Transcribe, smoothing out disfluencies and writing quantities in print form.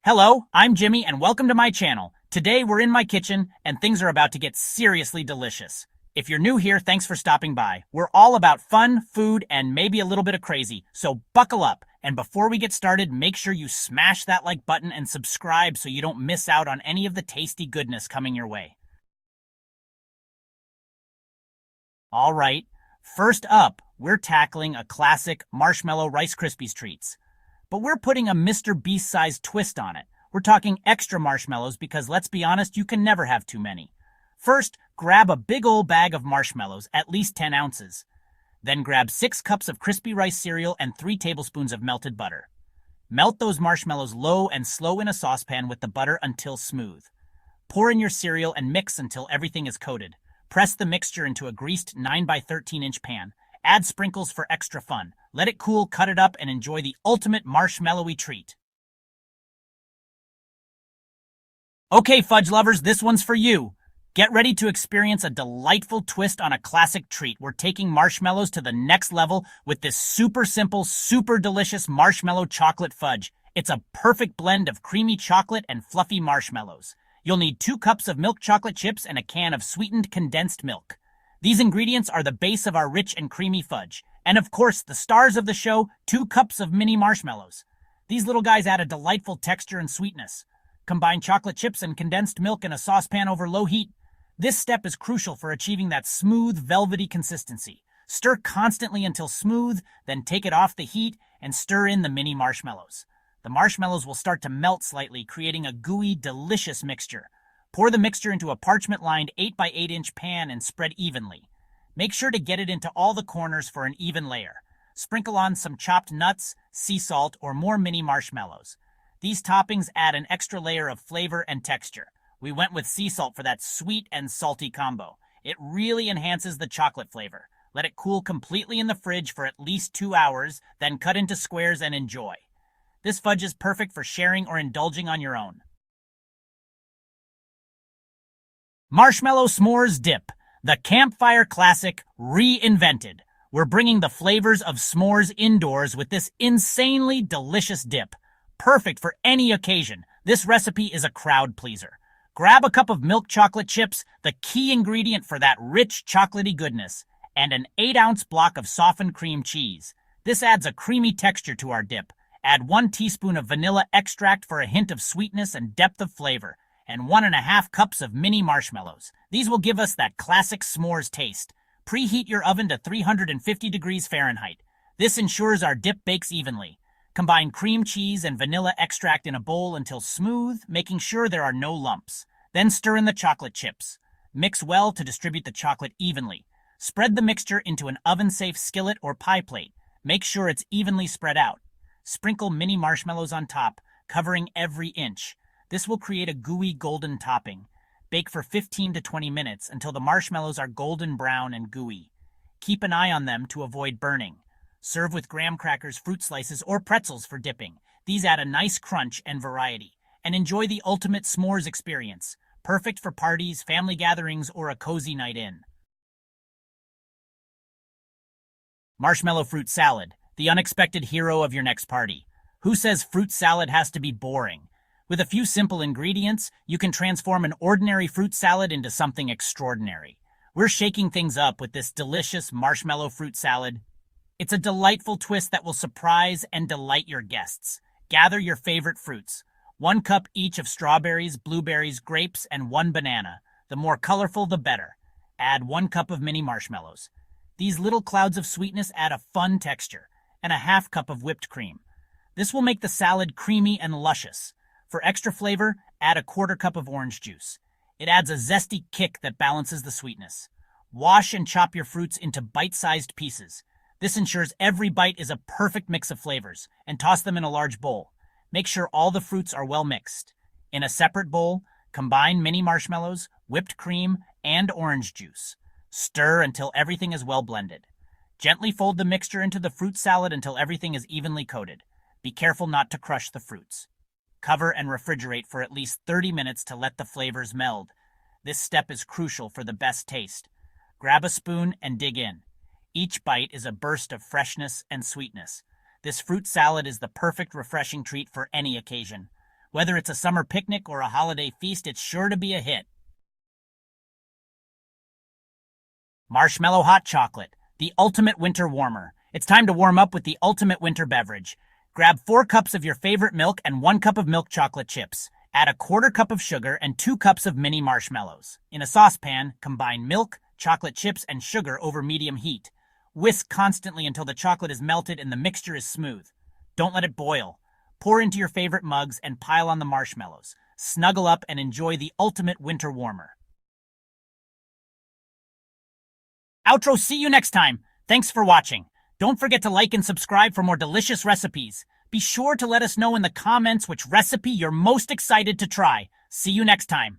Hello, I'm Jimmy and welcome to my channel. Today we're in my kitchen and things are about to get seriously delicious. If you're new here, thanks for stopping by. We're all about fun, food, and maybe a little bit of crazy, so buckle up. And before we get started, make sure you smash that like button and subscribe so you don't miss out on any of the tasty goodness coming your way. All right, first up, we're tackling a classic marshmallow Rice Krispies treats. But we're putting a Mr. Beast-sized twist on it. We're talking extra marshmallows because, let's be honest, you can never have too many. First, grab a big old bag of marshmallows, at least 10 ounces. Then grab 6 cups of crispy rice cereal and 3 tablespoons of melted butter. Melt those marshmallows low and slow in a saucepan with the butter until smooth. Pour in your cereal and mix until everything is coated. Press the mixture into a greased 9 by 13-inch pan. Add sprinkles for extra fun. Let it cool, cut it up, and enjoy the ultimate marshmallowy treat. Okay, fudge lovers, this one's for you. Get ready to experience a delightful twist on a classic treat. We're taking marshmallows to the next level with this super simple, super delicious marshmallow chocolate fudge. It's a perfect blend of creamy chocolate and fluffy marshmallows. You'll need 2 cups of milk chocolate chips and a can of sweetened condensed milk. These ingredients are the base of our rich and creamy fudge. And of course, the stars of the show, 2 cups of mini marshmallows. These little guys add a delightful texture and sweetness. Combine chocolate chips and condensed milk in a saucepan over low heat. This step is crucial for achieving that smooth, velvety consistency. Stir constantly until smooth, then take it off the heat and stir in the mini marshmallows. The marshmallows will start to melt slightly, creating a gooey, delicious mixture. Pour the mixture into a parchment-lined 8 by 8-inch pan and spread evenly. Make sure to get it into all the corners for an even layer. Sprinkle on some chopped nuts, sea salt, or more mini marshmallows. These toppings add an extra layer of flavor and texture. We went with sea salt for that sweet and salty combo. It really enhances the chocolate flavor. Let it cool completely in the fridge for at least 2 hours, then cut into squares and enjoy. This fudge is perfect for sharing or indulging on your own. Marshmallow S'mores Dip, the campfire classic reinvented. We're bringing the flavors of s'mores indoors with this insanely delicious dip. Perfect for any occasion. This recipe is a crowd pleaser. Grab a cup of milk chocolate chips, the key ingredient for that rich chocolatey goodness, and an 8-ounce block of softened cream cheese. This adds a creamy texture to our dip. Add 1 teaspoon of vanilla extract for a hint of sweetness and depth of flavor, and 1.5 cups of mini marshmallows. These will give us that classic s'mores taste. Preheat your oven to 350 degrees Fahrenheit. This ensures our dip bakes evenly. Combine cream cheese and vanilla extract in a bowl until smooth, making sure there are no lumps. Then stir in the chocolate chips. Mix well to distribute the chocolate evenly. Spread the mixture into an oven-safe skillet or pie plate. Make sure it's evenly spread out. Sprinkle mini marshmallows on top, covering every inch. This will create a gooey golden topping. Bake for 15 to 20 minutes until the marshmallows are golden brown and gooey. Keep an eye on them to avoid burning. Serve with graham crackers, fruit slices, or pretzels for dipping. These add a nice crunch and variety. And enjoy the ultimate s'mores experience. Perfect for parties, family gatherings, or a cozy night in. Marshmallow fruit salad, the unexpected hero of your next party. Who says fruit salad has to be boring? With a few simple ingredients, you can transform an ordinary fruit salad into something extraordinary. We're shaking things up with this delicious marshmallow fruit salad. It's a delightful twist that will surprise and delight your guests. Gather your favorite fruits. 1 cup each of strawberries, blueberries, grapes, and 1 banana. The more colorful, the better. Add 1 cup of mini marshmallows. These little clouds of sweetness add a fun texture, and a 1/2 cup of whipped cream. This will make the salad creamy and luscious. For extra flavor, add a 1/4 cup of orange juice. It adds a zesty kick that balances the sweetness. Wash and chop your fruits into bite-sized pieces. This ensures every bite is a perfect mix of flavors, and toss them in a large bowl. Make sure all the fruits are well mixed. In a separate bowl, combine mini marshmallows, whipped cream, and orange juice. Stir until everything is well blended. Gently fold the mixture into the fruit salad until everything is evenly coated. Be careful not to crush the fruits. Cover and refrigerate for at least 30 minutes to let the flavors meld. This step is crucial for the best taste. Grab a spoon and dig in. Each bite is a burst of freshness and sweetness. This fruit salad is the perfect refreshing treat for any occasion. Whether it's a summer picnic or a holiday feast, it's sure to be a hit. Marshmallow hot chocolate, the ultimate winter warmer. It's time to warm up with the ultimate winter beverage. Grab 4 cups of your favorite milk and 1 cup of milk chocolate chips. Add a 1/4 cup of sugar and 2 cups of mini marshmallows. In a saucepan, combine milk, chocolate chips, and sugar over medium heat. Whisk constantly until the chocolate is melted and the mixture is smooth. Don't let it boil. Pour into your favorite mugs and pile on the marshmallows. Snuggle up and enjoy the ultimate winter warmer. Outro, see you next time. Thanks for watching. Don't forget to like and subscribe for more delicious recipes. Be sure to let us know in the comments which recipe you're most excited to try. See you next time.